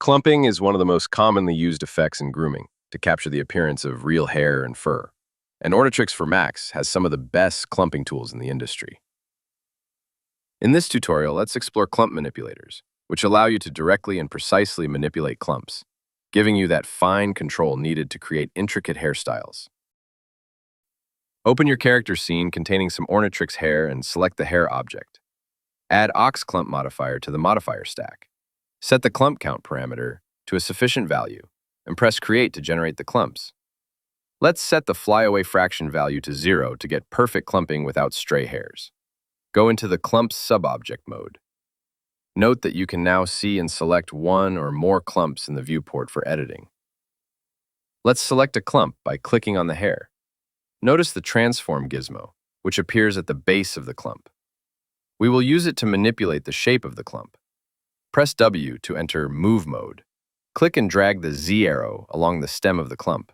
Clumping is one of the most commonly used effects in grooming to capture the appearance of real hair and fur. And Ornatrix for Max has some of the best clumping tools in the industry. In this tutorial, let's explore clump manipulators, which allow you to directly and precisely manipulate clumps, giving you that fine control needed to create intricate hairstyles. Open your character scene containing some Ornatrix hair and select the hair object. Add Ox Clump modifier to the modifier stack. Set the clump count parameter to a sufficient value and press Create to generate the clumps. Let's set the flyaway fraction value to 0 to get perfect clumping without stray hairs. Go into the Clumps subobject mode. Note that you can now see and select one or more clumps in the viewport for editing. Let's select a clump by clicking on the hair. Notice the transform gizmo, which appears at the base of the clump. We will use it to manipulate the shape of the clump. Press W to enter Move mode. Click and drag the Z arrow along the stem of the clump.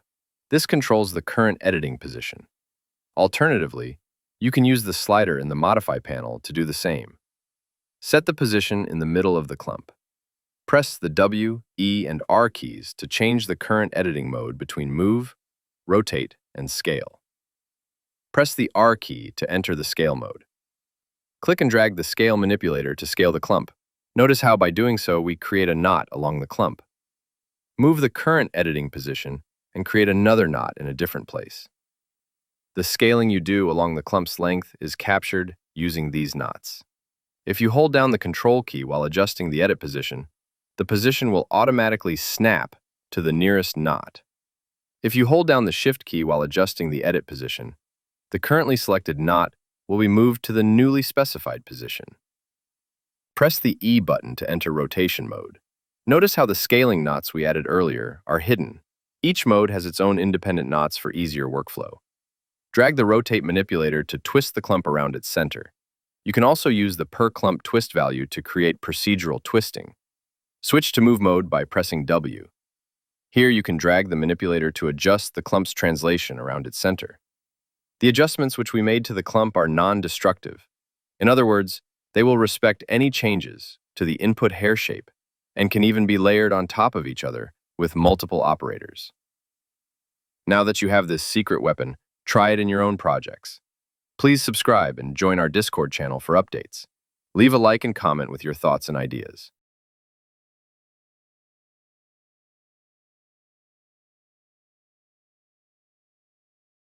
This controls the current editing position. Alternatively, you can use the slider in the Modify panel to do the same. Set the position in the middle of the clump. Press the W, E, and R keys to change the current editing mode between Move, Rotate, and Scale. Press the R key to enter the Scale mode. Click and drag the Scale manipulator to scale the clump. Notice how by doing so we create a knot along the clump. Move the current editing position and create another knot in a different place. The scaling you do along the clump's length is captured using these knots. If you hold down the Control key while adjusting the edit position, the position will automatically snap to the nearest knot. If you hold down the Shift key while adjusting the edit position, the currently selected knot will be moved to the newly specified position. Press the E button to enter rotation mode. Notice how the scaling knots we added earlier are hidden. Each mode has its own independent knots for easier workflow. Drag the rotate manipulator to twist the clump around its center. You can also use the per clump twist value to create procedural twisting. Switch to move mode by pressing W. Here you can drag the manipulator to adjust the clump's translation around its center. The adjustments which we made to the clump are non-destructive. In other words, they will respect any changes to the input hair shape and can even be layered on top of each other with multiple operators. Now that you have this secret weapon, try it in your own projects. Please subscribe and join our Discord channel for updates. Leave a like and comment with your thoughts and ideas.